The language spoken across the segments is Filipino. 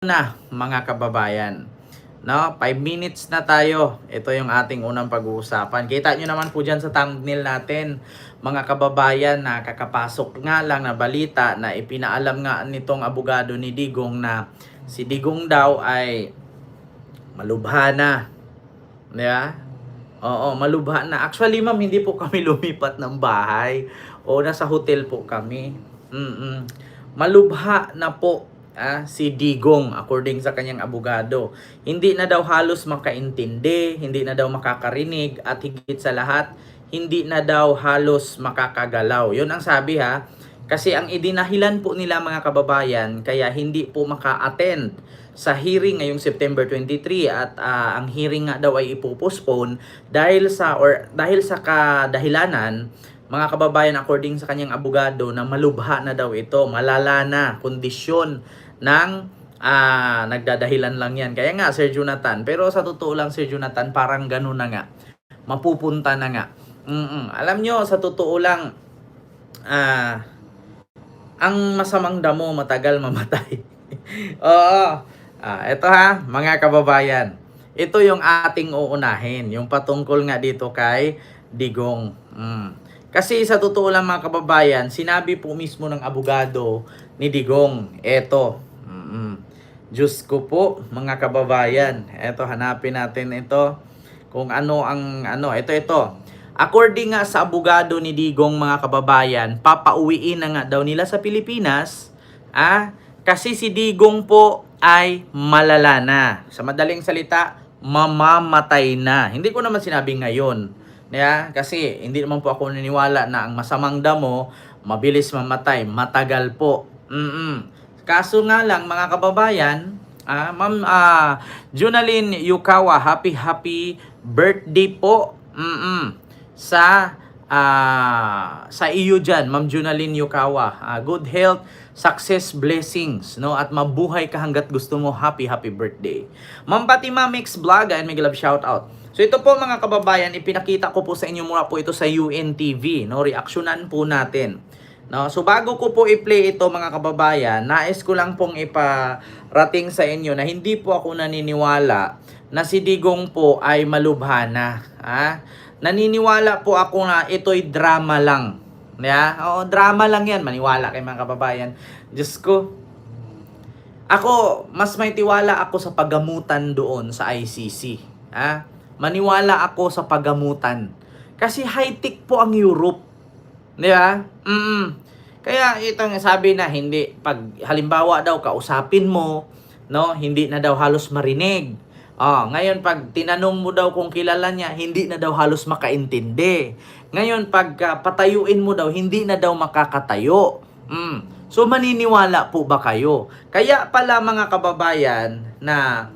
Na mga kababayan, no? 5 minutes na tayo. Ito yung ating unang pag-uusapan. Kita nyo naman po dyan sa thumbnail natin, mga kababayan, na kakapasok nga lang na balita na ipinaalam nga nitong abogado ni Digong na si Digong daw ay malubha na. Yeah? Oo, malubha na. Actually, ma'am, hindi po kami lumipat ng bahay o nasa hotel po kami. Malubha na po si Digong according sa kanyang abogado. Hindi na daw halos makaintindi, hindi na daw makakarinig, at higit sa lahat, hindi na daw halos makakagalaw. Yun ang sabi ha. Kasi ang idinahilan po nila, mga kababayan, kaya hindi po maka-attend sa hearing ngayong September 23, at ang hearing nga daw ay ipopospone dahil sa kadahilanan, mga kababayan, according sa kanyang abogado, na malubha na daw ito, malala na kondisyon ng nagdadahilan lang yan. Kaya nga, Sir Jonathan, pero sa totoo lang, Sir Jonathan, parang ganun na nga, mapupunta na nga. Alam nyo, sa totoo lang, ang masamang damo matagal mamatay. Oo. Ito ha, mga kababayan. Ito yung ating uunahin, yung patungkol nga dito kay Digong. Kasi sa totoo lang, mga kababayan, sinabi po mismo ng abogado ni Digong, eto. Diyos ko po, mga kababayan. Eto, hanapin natin ito. Kung ano ang ito. According nga sa abogado ni Digong, mga kababayan, papauwiin na nga daw nila sa Pilipinas, kasi si Digong po ay malala na. Sa madaling salita, mamamatay na. Hindi ko naman sinabi ngayon. Kasi hindi naman po ako naniniwala na ang masamang damo, mabilis mamatay. Matagal po. Kaso nga lang, mga kababayan, Ma'am Junalyn Yukawa, happy birthday po. Sa iyo dyan, Ma'am Junalyn Yukawa. Good health, success, blessings, no? At mabuhay ka hanggat gusto mo. Happy birthday. Ma'am Fatima Mix Vlog, and may love shout out. So ito po, mga kababayan, ipinakita ko po sa inyo muna po ito sa UNTV, no? Reaksyonan po natin. No, so bago ko po i-play ito, mga kababayan, nais ko lang pong iparating sa inyo na hindi po ako naniniwala na si Digong po ay malubhana. Naniniwala po ako na ito'y drama lang. Oo, drama lang yan. Maniwala kayo, mga kababayan. Diyos ko. Ako, mas may tiwala ako sa paggamutan doon sa ICC. Maniwala ako sa paggamutan. Kasi high-tech po ang Europe. Di ba? Kaya itong sabi na hindi, pag halimbawa daw kausapin mo, no, hindi na daw halos marinig. Ngayon pag tinanong mo daw kung kilala niya, hindi na daw halos makaintindi. Ngayon pag patayuin mo daw, hindi na daw makakatayo. So maniniwala po ba kayo? Kaya pala, mga kababayan, na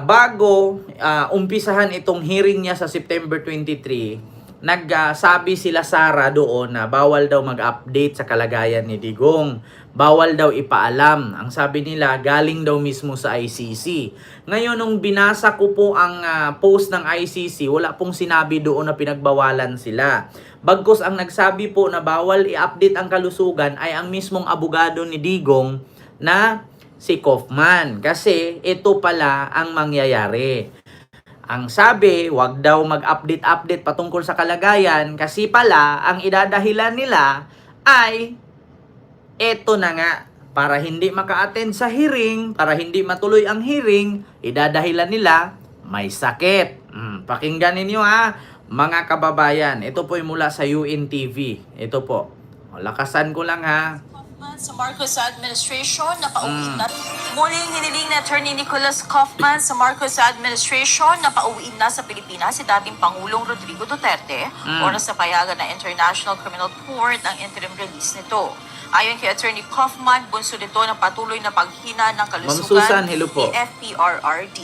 bago umpisahan itong hearing niya sa September 23, nagsabi sila Sara doon na bawal daw mag-update sa kalagayan ni Digong. Bawal daw ipaalam. Ang sabi nila, galing daw mismo sa ICC. Ngayon, nung binasa ko po ang post ng ICC, wala pong sinabi doon na pinagbawalan sila. Bagkus ang nagsabi po na bawal i-update ang kalusugan ay ang mismong abogado ni Digong na si Kaufman. Kasi ito pala ang mangyayari. Ang sabi, wag daw mag-update patungkol sa kalagayan kasi pala ang idadahilan nila ay eto na nga, para hindi maka-attend sa hearing, para hindi matuloy ang hearing, idadahilan nila may sakit. Pakinggan ninyo mga kababayan. Ito po ay mula sa UNTV. Ito po. Lakasan ko lang Sa Marcos administration na pauwiin na. Muling hiniling na Attorney Nicholas Kaufman sa Marcos administration na pauwiin na sa Pilipinas si dating Pangulong Rodrigo Duterte oras sa payagan ng International Criminal Court ang interim release nito. Ayon kay Attorney Kaufman, bunso nito ng patuloy na paghina ng kalusugan ni FPRRD.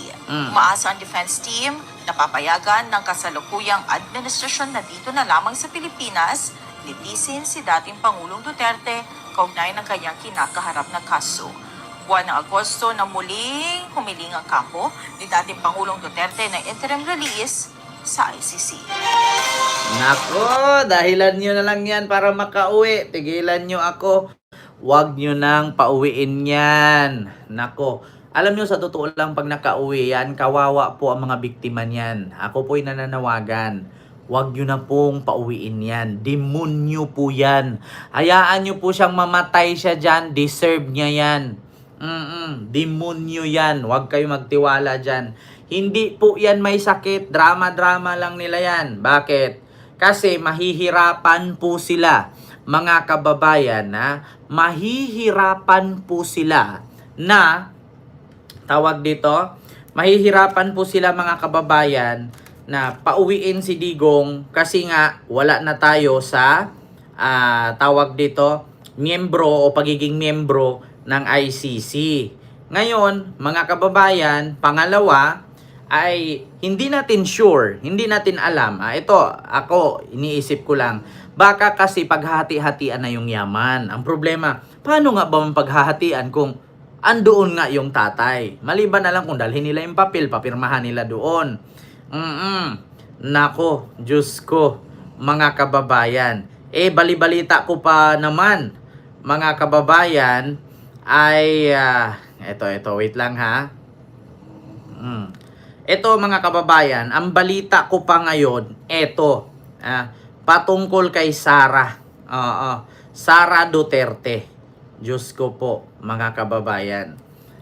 Umaasa ang defense team na papayagan ng kasalukuyang administrasyon na dito na lamang sa Pilipinas litisin si dating Pangulong Duterte kaugnay ng kanyang kinakaharap na kaso. Buwan ng Agosto na muling humiling ang kampo ni dating Pangulong Duterte ng interim release sa ICC. Nako, dahilan nyo na lang yan para makauwi. Tigilan nyo ako. wag nyo nang pauwiin yan. Nako, alam nyo sa totoo lang pag nakauwi yan, kawawa po ang mga biktima niyan. Ako po'y nananawagan. Wag nyo na pong pauwiin yan. Demonyo po yan. Hayaan nyo po siyang mamatay siya dyan. Deserve niya yan. Demonyo yan. Wag kayo magtiwala dyan. Hindi po yan may sakit. Drama-drama lang nila yan. Bakit? Kasi mahihirapan po sila, mga kababayan, na mahihirapan po sila na, tawag dito, mahihirapan po sila mga kababayan na pauwiin si Digong kasi nga wala na tayo sa, tawag dito, miyembro o pagiging miyembro ng ICC. Ngayon, mga kababayan, pangalawa, ay hindi natin sure, hindi natin alam. Ito, ako, iniisip ko lang, baka kasi paghahati-hatian na yung yaman. Ang problema, paano nga ba paghahatian kung andoon nga yung tatay? Maliban na lang kung dalhin nila yung papel, papirmahan nila doon. Nako, Diyos ko, mga kababayan. Bali-balita ko pa naman, mga kababayan, ay, ito, wait lang ha. Ito mga kababayan, ang balita ko pa ngayon, ito, patungkol kay Sara. Sara Duterte. Diyos ko po, mga kababayan.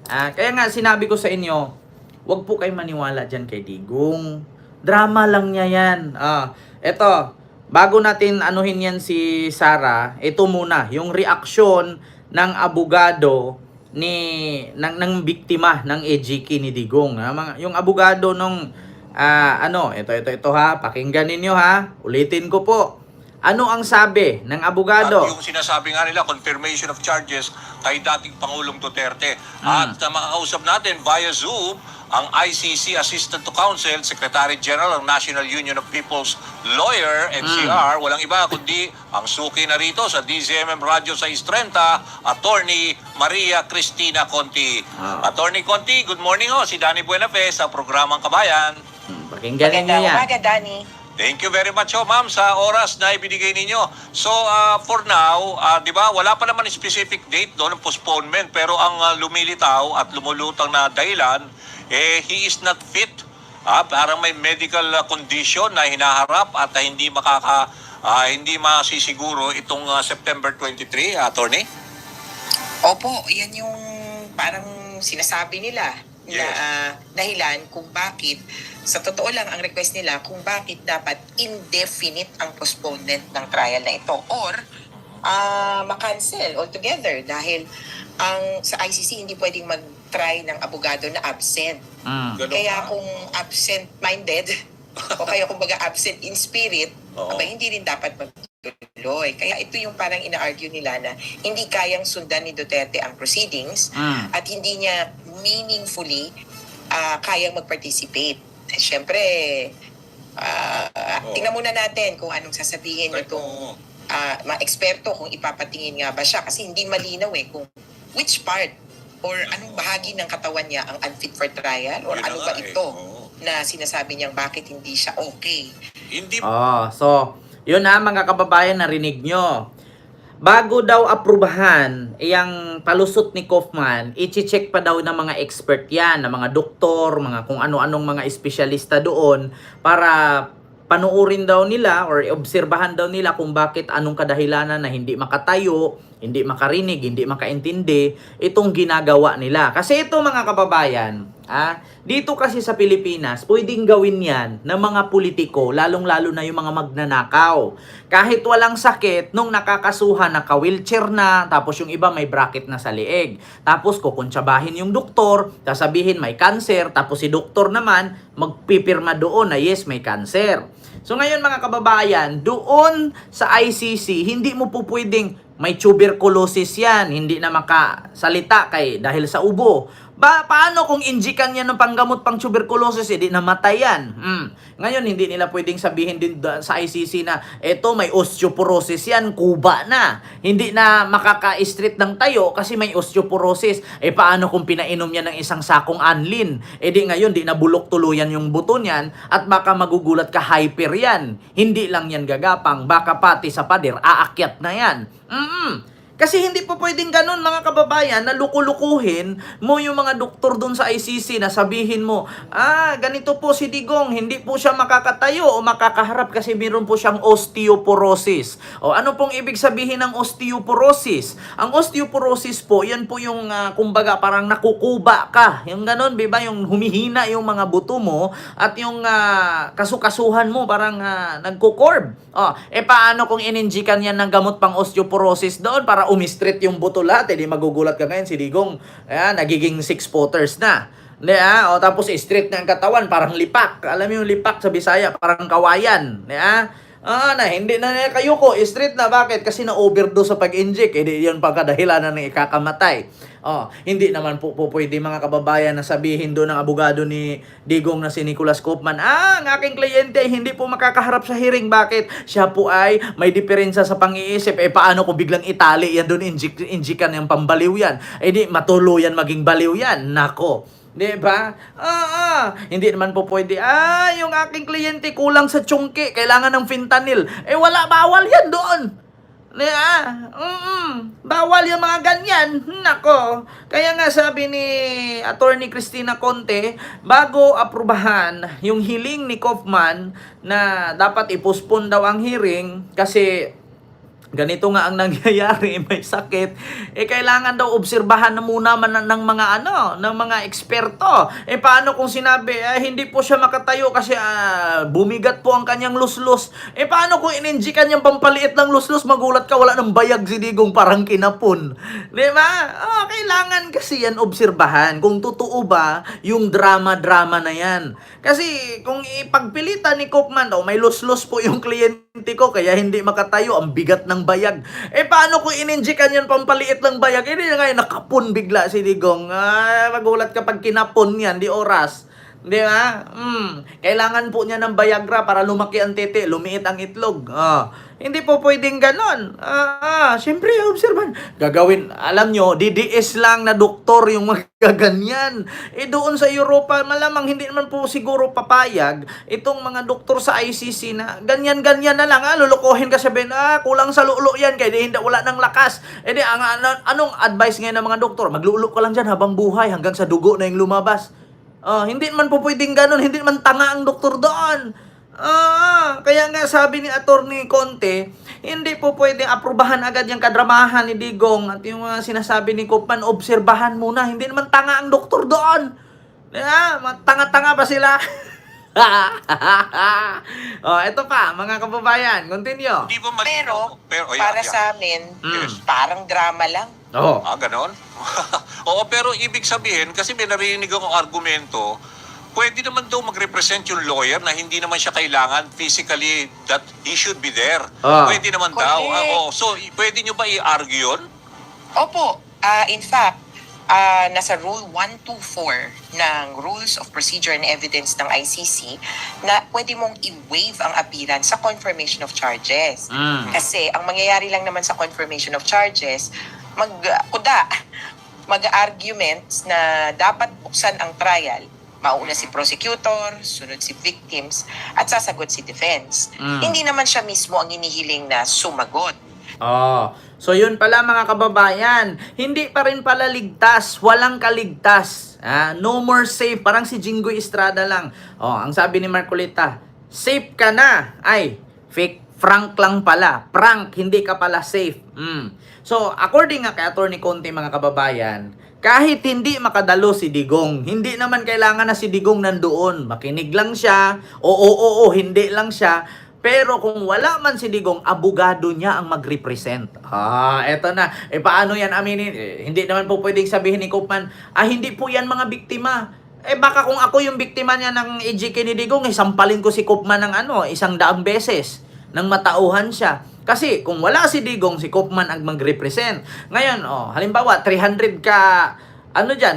Kaya nga sinabi ko sa inyo, wag po kayo maniwala dyan kay Digong. Drama lang niya yan. Ito, bago natin anuhin yan si Sara, ito muna, yung reaksyon ng abogado ng biktima ng EJK ni Digong. Yung abogado nung ito ha, pakinggan ninyo ha. Ulitin ko po. Ano ang sabi ng abogado? At yung sinasabi nga nila, confirmation of charges kay dating Pangulong Duterte. At makakausap natin via Zoom ang ICC Assistant to Counsel, Secretary General ng National Union of People's Lawyer, NCR. Walang iba kundi ang suki na rito sa DZMM Radio 630, Attorney Maria Cristina Conti. Attorney Conti, good morning ho. Si Danny Buenafe sa programang Kabayan. Pakinggan ninyo yan. Umaga, Danny. Thank you very much, ma'am, sa oras na ibinigay ninyo. So, for now, di ba, wala pa naman specific date doon ng postponement, pero ang lumilitaw at lumulutang na dahilan, he is not fit. Parang may medical condition na hinaharap at hindi hindi masisiguro itong September 23, attorney? Opo, yan yung parang sinasabi nila na dahilan kung bakit, sa totoo lang ang request nila kung bakit dapat indefinite ang postponement ng trial na ito or ma-cancel altogether dahil ang sa ICC hindi pwedeng mag-try ng abogado na absent. Kaya kung absent-minded o kaya kumbaga absent in spirit, hindi rin dapat magtuloy. Kaya ito yung parang ina-argue nila na hindi kayang sundan ni Duterte ang proceedings at hindi niya meaningfully kayang mag-participate. Siyempre, tingnan muna natin kung anong sasabihin itong mga eksperto kung ipapatingin nga ba siya kasi hindi malinaw kung which part or anong bahagi ng katawan niya ang unfit for trial or ano ba ito na sinasabi niyang bakit hindi siya okay. Hindi. So, yun na mga kababayan, narinig nyo. Bago daw aprubahan yung palusot ni Kaufman, i-check pa daw ng mga expert yan, ng mga doktor, mga kung ano-anong mga espesyalista doon para panuurin daw nila or obserbahan daw nila kung bakit anong kadahilanan na hindi makatayo, hindi makarinig, hindi makaintindi itong ginagawa nila. Kasi ito mga kababayan, dito kasi sa Pilipinas, pwedeng gawin yan ng mga politiko, lalong-lalo na yung mga magnanakaw. Kahit walang sakit, nung nakakasuhan, naka-wheelchair na, tapos yung iba may bracket na sa leeg. Tapos kukuntsabahin yung doktor, sasabihin may cancer, tapos si doktor naman magpipirma doon na yes, may cancer. So ngayon mga kababayan, doon sa ICC, hindi mo po pwedeng may tuberculosis yan, hindi na makasalita dahil sa ubo. Paano kung injikan yan ng panggamot pang tuberculosis, hindi namatay yan? Ngayon, hindi nila pwedeng sabihin din sa ICC na eto may osteoporosis yan, kuba na. Hindi na makaka-street ng tayo kasi may osteoporosis. Paano kung pinainom niya ng isang sakong anlin? Di ngayon, di nabulok tuluyan yung buto niyan at baka magugulat ka hyper yan. Hindi lang yan gagapang, baka pati sa pader, aakyat na yan. Kasi hindi po pwedeng ganun mga kababayan na lukulukuhin mo yung mga doktor dun sa ICC na sabihin mo, ganito po si Digong, hindi po siya makakatayo o makakaharap kasi meron po siyang osteoporosis. O ano pong ibig sabihin ng osteoporosis? Ang osteoporosis po, yan po yung kumbaga parang nakukuba ka. Yung ganun, diba? Yung humihina yung mga buto mo at yung kasukasuhan mo parang nagkukorb. Paano kung ininjikan yan ng gamot pang osteoporosis doon para umistrit yung buto lahat? Di magugulat ka ngayon si Digong, nagiging 6-footers na. Tapos straight na ang katawan, parang lipak. Alam mo yung lipak sa Bisaya, parang kawayan. Hindi na kayo ko, straight na. Bakit? Kasi na-overdose sa pag-inject. Yun pagkadahilanan ng ikakamatay. Hindi naman po pwede mga kababayan na sabihin doon ng abogado ni Digong na si Nicholas Kaufman, ang aking kliyente ay hindi po makakaharap sa hearing. Bakit? Siya po ay may diferensya sa pang-iisip. Paano ko biglang itali yan doon, injikan yung pambaliw yan? Di matuluyan maging baliw yan. Nako. Diba? Hindi naman po pwede. Yung aking kliyente kulang sa tsungki, kailangan ng fentanyl. Wala, bawal yan doon. Bawal yung mga ganyan. Nako. Kaya nga sabi ni Attorney Cristina Conte, bago aprubahan yung hiling ni Kaufman na dapat i-postpone daw ang hearing kasi ganito nga ang nangyayari, may sakit, kailangan daw obserbahan na muna ng mga eksperto. Paano kung sinabi, hindi po siya makatayo kasi bumigat po ang kanyang luslus. Paano kung ininjikan yung pampaliit ng luslus, magulat ka, wala ng bayag si Digong, parang kinapon. Di ba? Kailangan kasi yan obserbahan kung totoo ba yung drama-drama na yan. Kasi kung ipagpilitan ni Kaufman, may luslus po yung kliyente ko, kaya hindi makatayo, ang bigat ng bayag. Paano kung ininjikan yun pampaliit ng bayag? Hindi na nga nakapon bigla si Digong. Magulat kapag kinapon yan, di oras. Di ba? Kailangan po niya ng Viagra para lumaki ang tete, lumiit ang itlog. Hindi po pwedeng ganon. Siyempre, observan. Gagawin, alam nyo, DDS lang na doktor yung magaganyan. Doon sa Europa, malamang hindi naman po siguro papayag itong mga doktor sa ICC na ganyan-ganyan na lang. Lulukohin ka sabihin, kulang sa lulo yan, kaya hindi wala ng lakas. Anong advice ngayon ng mga doktor? Maglulo ka lang dyan habang buhay hanggang sa dugo na yung lumabas. Hindi naman po pwedeng ganon. Hindi naman tanga ang doktor doon. Kaya nga sabi ni Attorney Conte, hindi po pwedeng aprubahan agad yung kadramahan ni Digong at yung sinasabi ni Kaufman, obserbahan muna. Hindi naman tanga ang doktor doon. Tanga-tanga pa sila. Ito pa, mga kababayan, continue. Hindi ba Pero para sa amin, parang drama lang. Ganon? Oo, pero ibig sabihin, kasi may narinig akong argumento, pwede naman daw mag-represent yung lawyer na hindi naman siya kailangan physically that he should be there. Pwede naman daw. So, pwede nyo ba i-argue yun? Opo. In fact, nasa Rule 124 ng Rules of Procedure and Evidence ng ICC na pwede mong i-waive ang appearance sa confirmation of charges. Kasi ang mangyayari lang naman sa confirmation of charges, mag-arguments na dapat buksan ang trial. Mauna si prosecutor, sunod si victims, at sasagot si defense. Hindi naman siya mismo ang inihiling na sumagot. So yun pala mga kababayan, hindi pa rin pala ligtas, walang kaligtas. No more safe, parang si Jinggoy Estrada lang. Ang sabi ni Marcolita, safe ka na. Ay, fake, frank lang pala. Prank, hindi ka pala safe. So according nga kay Attorney Conte mga kababayan, kahit hindi makadalo si Digong, hindi naman kailangan na si Digong nandoon. Makinig lang siya, hindi lang siya. Pero kung wala man si Digong, abogado niya ang mag-represent. Eto na. Paano yan aminin? Hindi naman po pwedeng sabihin ni Kaufman, hindi po yan mga biktima. Baka kung ako yung biktima niya ng EJK ni Digong, sampalin ko si Kaufman ng 100 beses nang matauhan siya. Kasi kung wala si Digong, si Kaufman ang mag-represent. Ngayon, halimbawa, 300 ka,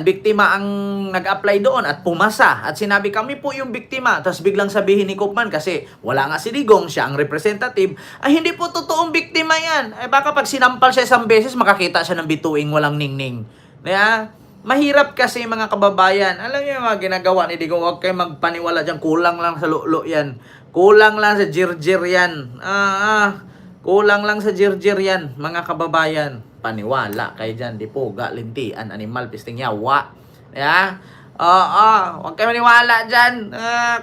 biktima ang nag-apply doon at pumasa. At sinabi, kami po yung biktima. Tapos biglang sabihin ni Kaufman, kasi wala nga si Digong, siya ang representative, hindi po totoong biktima yan. Baka pag sinampal siya isang beses, makakita siya ng bituing walang ningning. Mahirap kasi mga kababayan. Alam niyo yung mga ginagawa ni Digong, huwag kayo magpaniwala dyan. Kulang lang sa lulo yan. Kulang lang sa jirjir yan. Kulang lang sa jirjir yan, mga kababayan. paniwala kay dyan, di po, galintian, animal, pisting yawa. Yeah? Oo, huwag kayo maniwala dyan.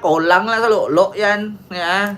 Kulang lang sa lolo yan. Yeah?